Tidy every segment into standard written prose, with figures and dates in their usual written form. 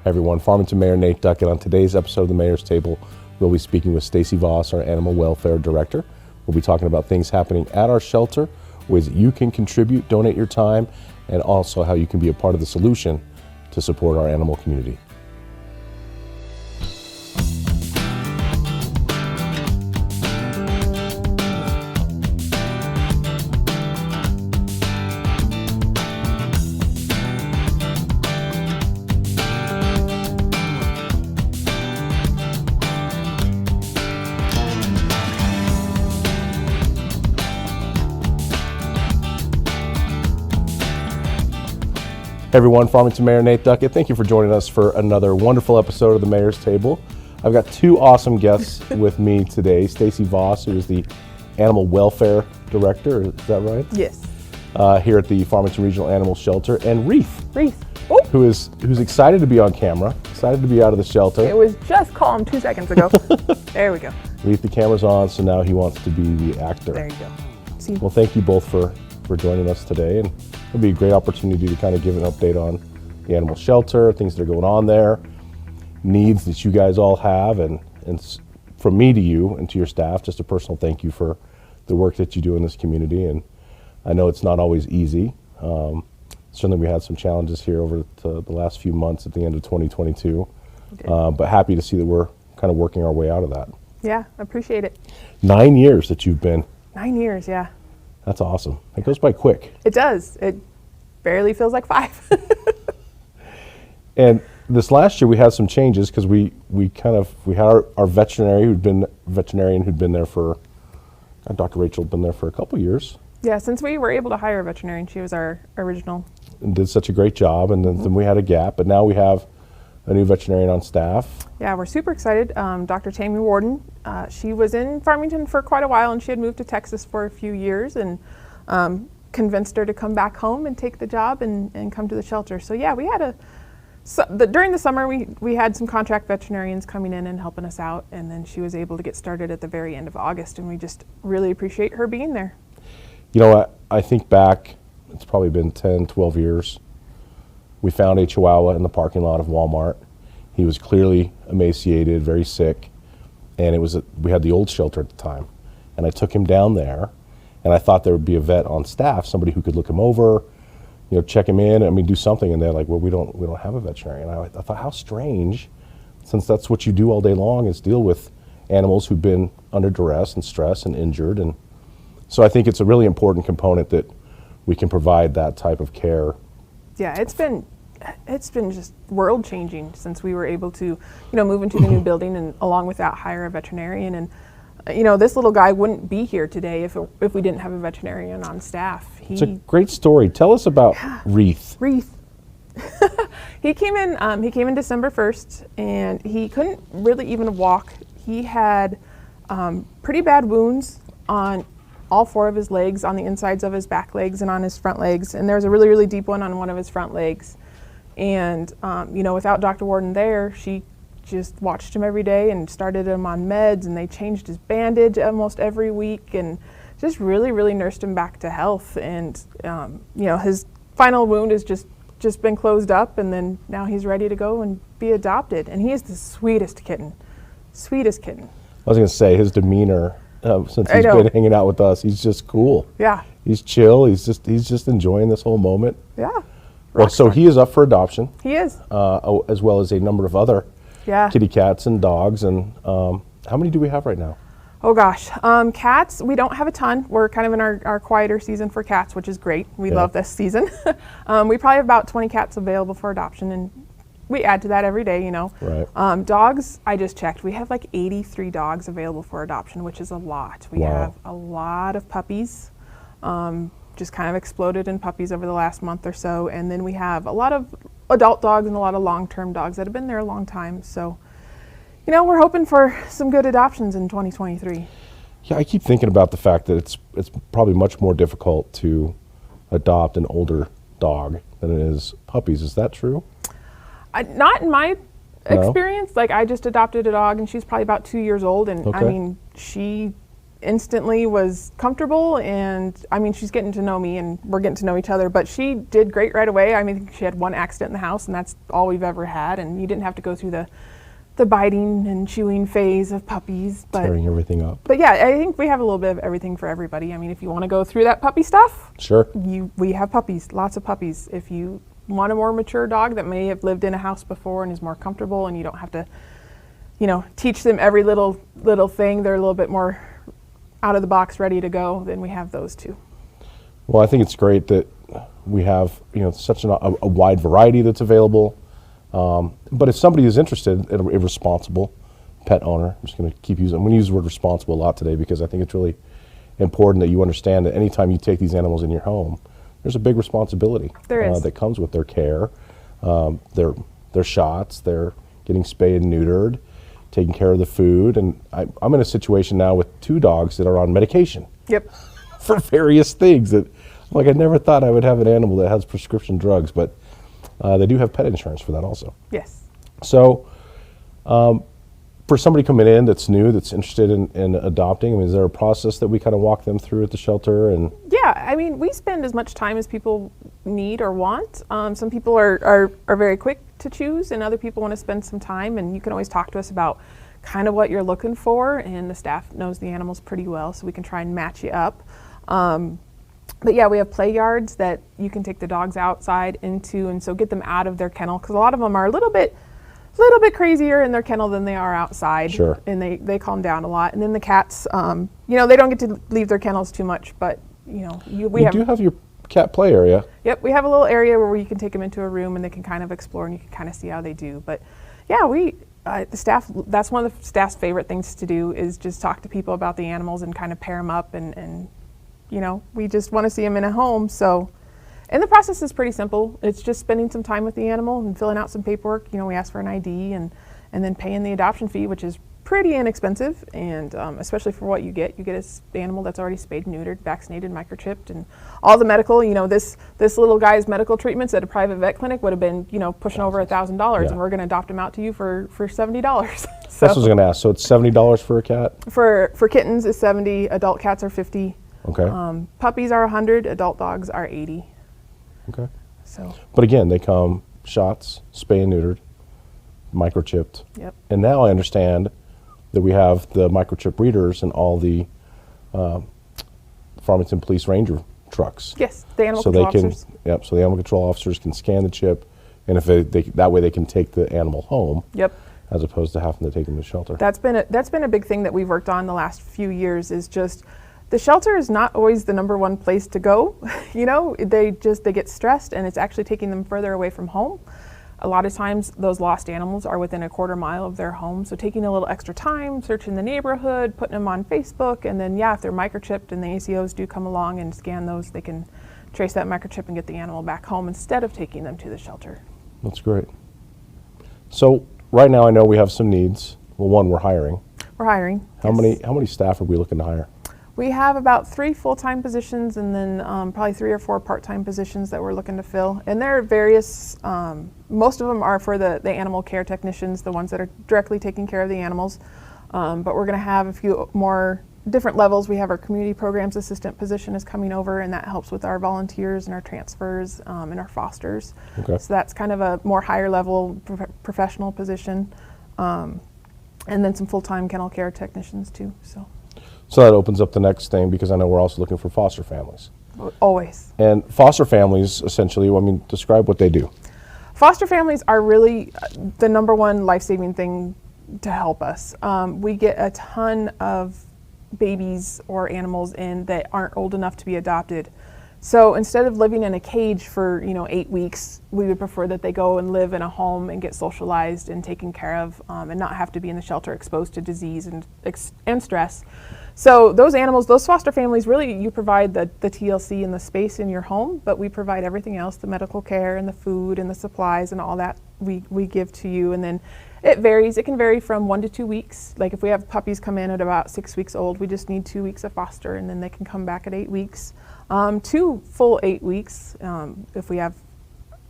Everyone, Farmington Mayor Nate Duckett. On today's episode of the Mayor's Table, we'll be speaking with Stacie Voss, our Animal Welfare Director. We'll be talking about things happening at our shelter, ways that you can contribute, donate your time, and also how you can be a part of the solution to support our animal community. Hey everyone, Farmington Mayor Nate Duckett. Thank you for joining us for another wonderful episode of the Mayor's Table. I've got two awesome guests with me today. Stacie Voss, who is the Animal Welfare Director, is that right? Yes. Here at the Farmington Regional Animal Shelter, and Wreath, Oh. who's excited to be on camera, excited to be out of the shelter. It was just calm 2 seconds ago. There we go. Wreath, the camera's on, so now he wants to be the actor. There you go. See? Well, thank you both for joining us today, and it'll be a great opportunity to kind of give an update on the animal shelter, things that are going on there, needs that you guys all have, and from me to you and to your staff, just a personal thank you for the work that you do in this community. And I know it's not always easy. Certainly we had some challenges here over the last few months at the end of 2022, but happy to see that we're kind of working our way out of that. Yeah, I appreciate it. 9 years that you've been. 9 years, yeah. That's awesome. It goes by quick. It does. It barely feels like 5. And this last year we had some changes because we had our veterinarian who'd been there for, Dr. Rachel had been there for a couple years. Yeah, since we were able to hire a veterinarian, she was our original. And did such a great job, and then we had a gap, but now we have a new veterinarian on staff. Yeah, we're super excited. Dr. Tammy Warden, she was in Farmington for quite a while, and she had moved to Texas for a few years, and convinced her to come back home and take the job and come to the shelter. So yeah, we had during the summer we had some contract veterinarians coming in and helping us out, and then she was able to get started at the very end of August, and we just really appreciate her being there. You know, I think back, it's probably been 10, 12 years. We found a Chihuahua in the parking lot of Walmart. He was clearly emaciated, very sick, and we had the old shelter at the time. And I took him down there, and I thought there would be a vet on staff, somebody who could look him over, check him in, do something. And they're like, well, we don't have a veterinarian. I thought, how strange, since that's what you do all day long is deal with animals who've been under duress and stress and injured. And so I think it's a really important component that we can provide that type of care. Yeah, it's been just world changing since we were able to, move into the new building, and along with that hire a veterinarian. And this little guy wouldn't be here today if we didn't have a veterinarian on staff. It's a great story. Tell us about Wreath. Wreath. He came in December 1st, and he couldn't really even walk. He had pretty bad wounds on all 4 of his legs, on the insides of his back legs and on his front legs, and there was a really, really deep one on one of his front legs. And without Dr. Warden there, she just watched him every day and started him on meds, and they changed his bandage almost every week, and just really, really nursed him back to health. And his final wound has just been closed up, and then now he's ready to go and be adopted. And he is the sweetest kitten. I was going to say, his demeanor, since he's been hanging out with us, he's just cool. Yeah. He's chill. He's just enjoying this whole moment. Yeah. Well, so he is up for adoption. He is. As well as a number of other kitty cats and dogs. And how many do we have right now? Oh gosh, cats, we don't have a ton. We're kind of in our quieter season for cats, which is great. We love this season. We probably have about 20 cats available for adoption, and we add to that every day, Right. Dogs, I just checked. We have like 83 dogs available for adoption, which is a lot. We have a lot of puppies, just kind of exploded in puppies over the last month or so. And then we have a lot of adult dogs and a lot of long-term dogs that have been there a long time. So, we're hoping for some good adoptions in 2023. Yeah, I keep thinking about the fact that it's probably much more difficult to adopt an older dog than it is puppies. Is that true? Not in my experience. Like, I just adopted a dog, and she's probably about 2 years old, and I mean, she instantly was comfortable, and I mean, she's getting to know me and we're getting to know each other, but she did great right away. I mean, she had one accident in the house and that's all we've ever had, and you didn't have to go through the biting and chewing phase of puppies. But Tearing everything up. But yeah, I think we have a little bit of everything for everybody. I mean, if you want to go through that puppy stuff, Sure. we have puppies, lots of puppies. If you want a more mature dog that may have lived in a house before and is more comfortable and you don't have to, you know, teach them every little thing, they're a little bit more out of the box, ready to go, then we have those too. Well, I think it's great that we have, you know, such a wide variety that's available. But if somebody is interested, a responsible pet owner, I'm just going to keep using, I'm going to use the word responsible a lot today because I think it's really important that you understand that anytime you take these animals in your home, there's a big responsibility that comes with their care, their shots, they're getting spayed and neutered, taking care of the food. And I'm in a situation now with 2 dogs that are on medication. Yep. For various things that, like, I never thought I would have an animal that has prescription drugs, but they do have pet insurance for that also. Yes. So for somebody coming in that's new, that's interested in adopting, I mean, is there a process that we kind of walk them through at the shelter? And yeah, I mean, we spend as much time as people need or want. Some people are very quick to choose, and other people want to spend some time, and you can always talk to us about kind of what you're looking for, and the staff knows the animals pretty well, so we can try and match you up. But yeah, we have play yards that you can take the dogs outside into, and so get them out of their kennel, because a lot of them are a little bit crazier in their kennel than they are outside. Sure. And they calm down a lot. And then the cats, you know, they don't get to leave their kennels too much, but you know, we do have your cat play area. Yep, we have a little area where you can take them into a room and they can kind of explore and you can kind of see how they do. But yeah, the staff, that's one of the staff's favorite things to do is just talk to people about the animals and kind of pair them up, and you know, we just want to see them in a home. So, and the process is pretty simple. It's just spending some time with the animal and filling out some paperwork. You know, we ask for an ID and then paying the adoption fee, which is pretty inexpensive, and especially for what you get. You get an animal that's already spayed, neutered, vaccinated, microchipped, and all the medical. You know, this little guy's medical treatments at a private vet clinic would have been, you know, pushing over $1,000, and we're going to adopt him out to you for $70. So That's what I was going to ask. So it's $70 for a cat? For kittens is $70. Adult cats are $50. Okay. Puppies are $100. Adult dogs are $80. Okay. So. But again, they come shots, spay and neutered, microchipped. Yep. And now I understand that we have the microchip readers in all the Farmington Police Ranger trucks. Yes, the animal so control they can, officers. Yep. So the animal control officers can scan the chip, and if that way they can take the animal home. Yep. As opposed to having to take them to shelter. That's been a big thing that we've worked on the last few years. Is just the shelter is not always the number one place to go. You know, they get stressed, and it's actually taking them further away from home. A lot of times those lost animals are within a quarter mile of their home, so taking a little extra time, searching the neighborhood, putting them on Facebook, and then if they're microchipped and the ACOs do come along and scan those, they can trace that microchip and get the animal back home instead of taking them to the shelter. That's great. So right now I know we have some needs. Well, one, we're hiring. We're hiring. How many staff are we looking to hire? We have about 3 full-time positions, and then probably 3 or 4 part-time positions that we're looking to fill. And they're various, most of them are for the animal care technicians, the ones that are directly taking care of the animals. But we're going to have a few more different levels. We have our community programs assistant position is coming over, and that helps with our volunteers and our transfers and our fosters. Okay. So that's kind of a more higher level professional position. And then some full-time kennel care technicians too. So that opens up the next thing, because I know we're also looking for foster families. Always. And foster families, essentially, I mean, describe what they do. Foster families are really the number one life-saving thing to help us. We get a ton of babies or animals in that aren't old enough to be adopted. So instead of living in a cage for 8 weeks, we would prefer that they go and live in a home and get socialized and taken care of, and not have to be in the shelter exposed to disease and stress. So those animals, those foster families, really you provide the TLC and the space in your home, but we provide everything else, the medical care and the food and the supplies and all that we give to you. And then it varies. It can vary from 1 to 2 weeks. Like if we have puppies come in at about 6 weeks old, we just need 2 weeks of foster, and then they can come back at 8 weeks. 2 full 8 weeks. If we have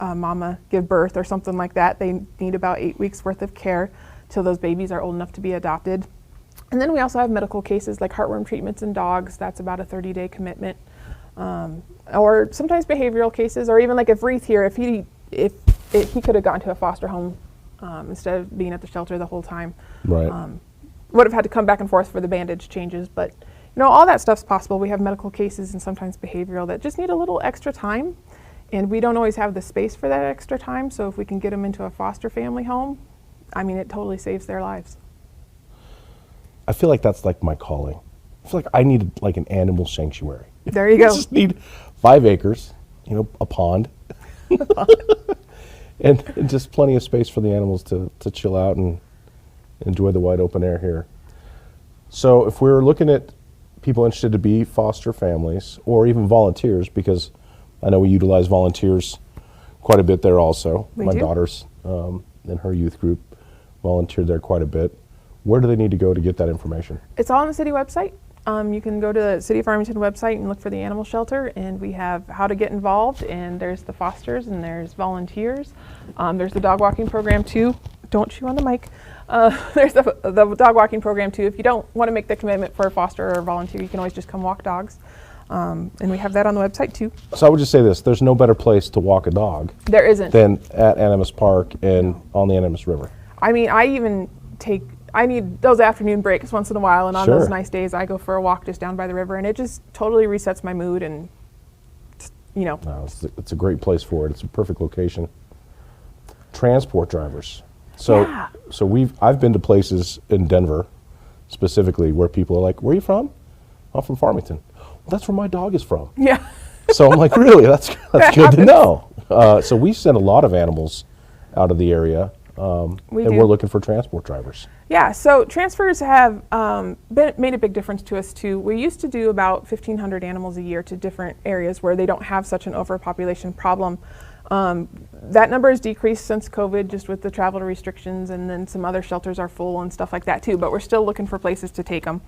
mama give birth or something like that, they need about 8 weeks worth of care till those babies are old enough to be adopted. And then we also have medical cases like heartworm treatments in dogs. That's about a 30-day commitment. Or sometimes behavioral cases, or even like if Wreath here, if he could have gone to a foster home instead of being at the shelter the whole time. Right. Would have had to come back and forth for the bandage changes, but all that stuff's possible. We have medical cases and sometimes behavioral that just need a little extra time, and we don't always have the space for that extra time. So if we can get them into a foster family home, it totally saves their lives. I feel like that's like my calling. I feel like I need like an animal sanctuary. There you go. I just need 5 acres, a pond, and just plenty of space for the animals to chill out and enjoy the wide open air here. So if we're looking at people interested to be foster families or even volunteers, because I know we utilize volunteers quite a bit there also. We My do. daughter's in her youth group volunteered there quite a bit. Where do they need to go to get that information? It's all on the city website. You can go to the City of Farmington website and look for the animal shelter, and we have how to get involved, and there's the fosters and there's volunteers. There's the dog walking program too. Don't chew on the mic. There's the dog walking program too. If you don't want to make the commitment for a foster or a volunteer, you can always just come walk dogs. And we have that on the website too. So I would just say this, there's no better place to walk a dog There isn't. than at Animas Park and on the Animas River. I need those afternoon breaks once in a while, and on Sure. those nice days I go for a walk just down by the river, and it just totally resets my mood, and No, it's a great place for it. It's a perfect location. Transport drivers. So Yeah. I've been to places in Denver specifically where people are like, "Where are you from?" "I'm from Farmington." "Well, that's where my dog is from." yeah. So I'm like, "Really? That's good happens. to know." So we send a lot of animals out of the area, and do. we're looking for transport drivers. Yeah, so transfers have made a big difference to us too. We used to do about 1,500 animals a year to different areas where they don't have such an overpopulation problem. That number has decreased since COVID, just with the travel restrictions, and then some other shelters are full and stuff like that too, but we're still looking for places to take them.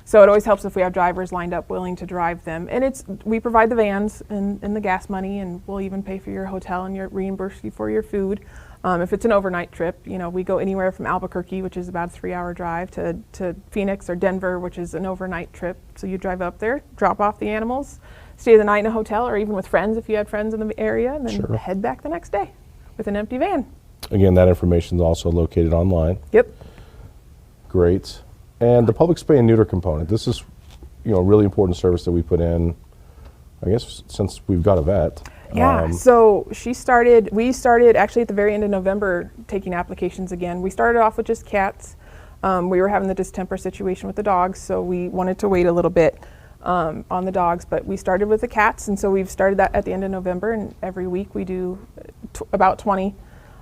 So it always helps if we have drivers lined up willing to drive them. And we provide the vans and the gas money, and we'll even pay for your hotel and reimburse you for your food. If it's an overnight trip, we go anywhere from Albuquerque, which is about a 3-hour drive, to Phoenix or Denver, which is an overnight trip. So you drive up there, drop off the animals, stay the night in a hotel, or even with friends if you had friends in the area, and then Sure. head back the next day with an empty van. Again, that information is also located online. Yep. Great. And the public spay and neuter component. This is, a really important service that we put in, I guess, since we've got a vet. Yeah, so we started actually at the very end of November taking applications again. We started off with just cats. We were having the distemper situation with the dogs, so we wanted to wait a little bit on the dogs, but we started with the cats, and so we've started that at the end of November, and every week we do about 20,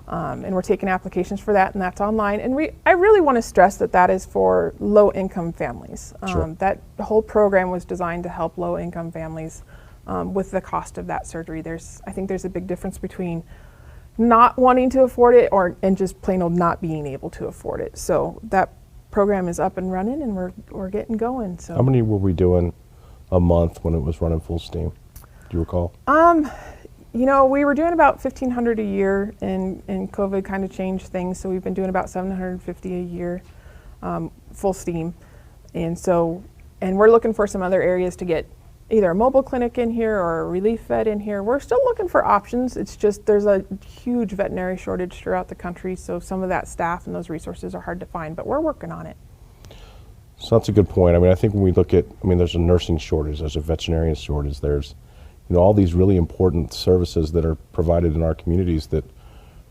and we're taking applications for that, and that's online. And I really want to stress that is for low-income families. Sure. That whole program was designed to help low-income families with the cost of that surgery. I think there's a big difference between not wanting to afford it and just plain old not being able to afford it. So that program is up and running, and we're getting going. So How many were we doing a month when it was running full steam? Do you recall? We were doing about 1,500 a year, and COVID kind of changed things. So we've been doing about 750 a year, full steam. And we're looking for some other areas to get either a mobile clinic in here or a relief vet in here. We're still looking for options. It's just there's a huge veterinary shortage throughout the country, so some of that staff and those resources are hard to find, but we're working on it. So that's a good point. I think when we look at, there's a nursing shortage, there's a veterinarian shortage, there's, all these really important services that are provided in our communities that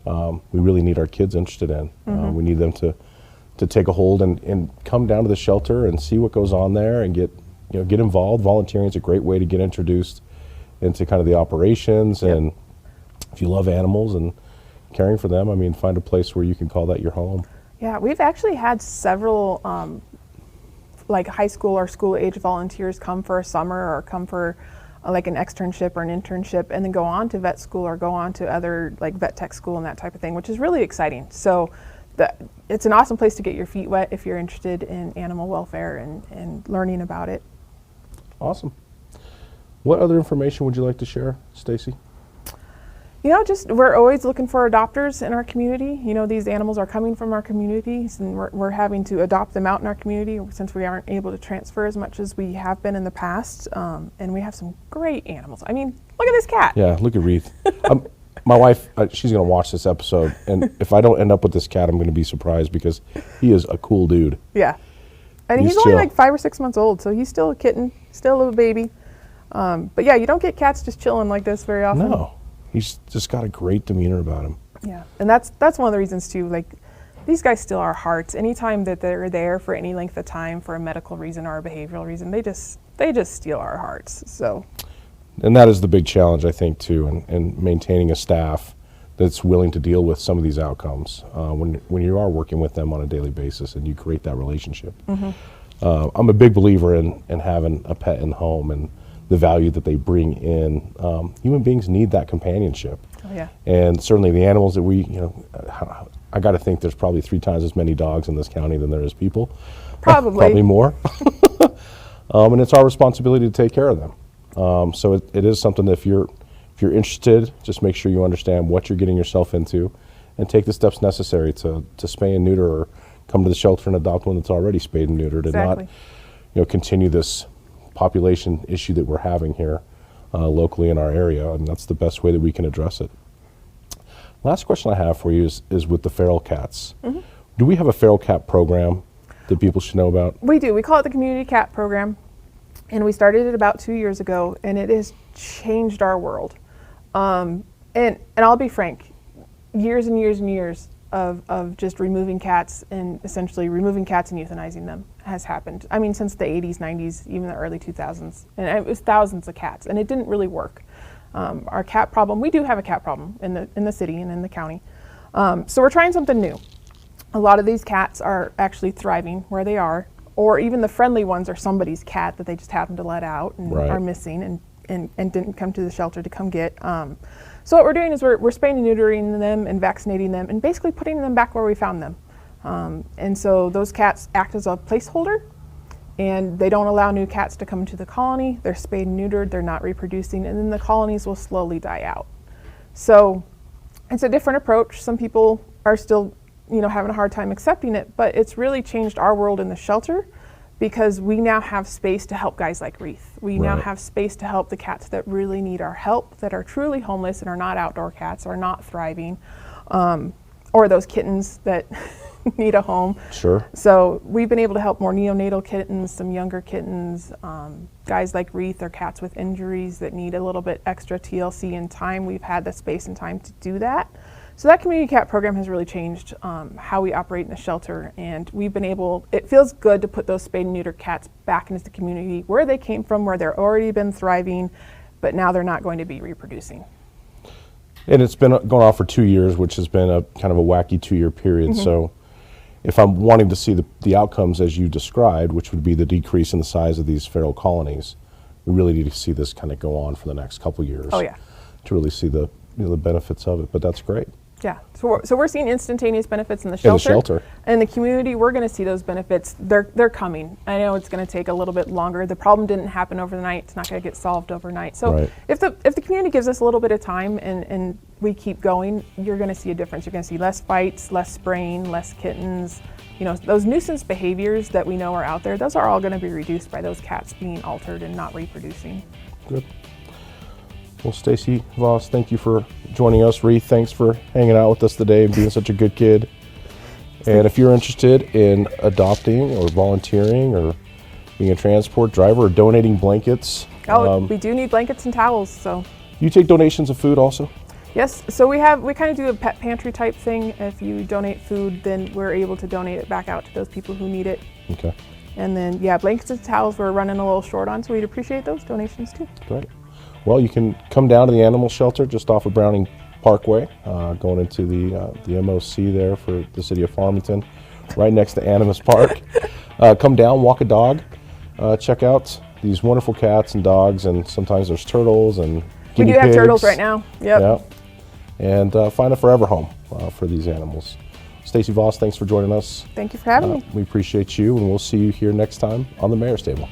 we really need our kids interested in. We need them to take a hold and come down to the shelter and see what goes on there and get involved. Volunteering is a great way to get introduced into kind of the operations. Yep. And if you love animals and caring for them, find a place where you can call that your home. Yeah, we've actually had several like high school or school age volunteers come for a summer or come for like an externship or an internship and then go on to vet school or go on to other like vet tech school and that type of thing, which is really exciting. So it's an awesome place to get your feet wet if you're interested in animal welfare and learning about it. Awesome. What other information would you like to share, Stacie? Just we're always looking for adopters in our community. These animals are coming from our communities, and we're having to adopt them out in our community since we aren't able to transfer as much as we have been in the past. And we have some great animals. I mean, look at this cat. Yeah, look at Wreath. My wife, she's going to watch this episode, and if I don't end up with this cat, I'm going to be surprised because he is a cool dude. Yeah. And he's only like 5 or 6 months old, so he's still a kitten, still a little baby. But yeah, you don't get cats just chilling like this very often. No. He's just got a great demeanor about him. Yeah, and that's one of the reasons too. Like, these guys steal our hearts. Anytime that they're there for any length of time for a medical reason or a behavioral reason, they just steal our hearts. So, and that is the big challenge, I think, too, in maintaining a staff that's willing to deal with some of these outcomes when you are working with them on a daily basis and you create that relationship. I'm a big believer in having a pet in the home and the value that they bring in. Human beings need that companionship. Oh, yeah. And certainly the animals that I got to think there's probably 3 times as many dogs in this county than there is people. Probably more. And it's our responsibility to take care of them. So it is something that if you're interested, just make sure you understand what you're getting yourself into and take the steps necessary to spay and neuter or come to the shelter and adopt one that's already spayed and neutered. Exactly. And not continue this population issue that we're having here locally in our area, and that's the best way that we can address it. Last question I have for you is with the feral cats. Do we have a feral cat program that people should know about? We do. We call it the Community Cat Program, and we started it about 2 years ago, and it has changed our world. And I'll be frank, years and years and years of just removing cats and essentially removing cats and euthanizing them has happened. I mean, since the 80s, 90s, even the early 2000s. And it was thousands of cats, and it didn't really work. Our cat problem, we do have a cat problem in the city and in the county. So we're trying something new. A lot of these cats are actually thriving where they are, or even the friendly ones are somebody's cat that they just happen to let out and are missing and didn't come to the shelter to come get. So what we're doing is we're spaying and neutering them and vaccinating them and basically putting them back where we found them. And so those cats act as a placeholder, and they don't allow new cats to come into the colony. They're spayed and neutered, they're not reproducing, and then the colonies will slowly die out. So it's a different approach. Some people are still, having a hard time accepting it, but it's really changed our world in the shelter because we now have space to help guys like Wreath. We now have space to help the cats that really need our help, that are truly homeless and are not outdoor cats, are not thriving, or those kittens that need a home. Sure. So we've been able to help more neonatal kittens, some younger kittens, guys like Wreath or cats with injuries that need a little bit extra TLC and time. We've had the space and time to do that. So that community cat program has really changed how we operate in the shelter, and we've been able, it feels good to put those spayed and neutered cats back into the community where they came from, where they've already been thriving, but now they're not going to be reproducing. And it's been going on for 2 years, which has been a kind of a wacky 2-year period. So if I'm wanting to see the outcomes as you described, which would be the decrease in the size of these feral colonies, we really need to see this kind of go on for the next couple of years. Oh yeah. To really see the benefits of it, but that's great. Yeah, so we're seeing instantaneous benefits in the shelter. In the shelter. In the community, we're going to see those benefits. They're coming. I know it's going to take a little bit longer. The problem didn't happen overnight. It's not going to get solved overnight. So if the community gives us a little bit of time and we keep going, you're going to see a difference. You're going to see less fights, less spraying, less kittens. Those nuisance behaviors that we know are out there, those are all going to be reduced by those cats being altered and not reproducing. Good. Well, Stacie, Voss, thank you for joining us. Wreath, thanks for hanging out with us today and being such a good kid. And if you're interested in adopting or volunteering or being a transport driver or donating blankets. We do need blankets and towels. So you take donations of food also? Yes, so we kind of do a pet pantry type thing. If you donate food, then we're able to donate it back out to those people who need it. Okay. And then, blankets and towels we're running a little short on, so we'd appreciate those donations too. Great. Well, you can come down to the animal shelter just off of Browning Parkway, going into the MOC there for the city of Farmington, right next to Animas Park. Come down, walk a dog, check out these wonderful cats and dogs, and sometimes there's turtles and guinea pigs. We do have turtles right now. Yep. Yeah. And find a forever home for these animals. Stacie, Voss, thanks for joining us. Thank you for having me. We appreciate you, and we'll see you here next time on the Mayor's Table.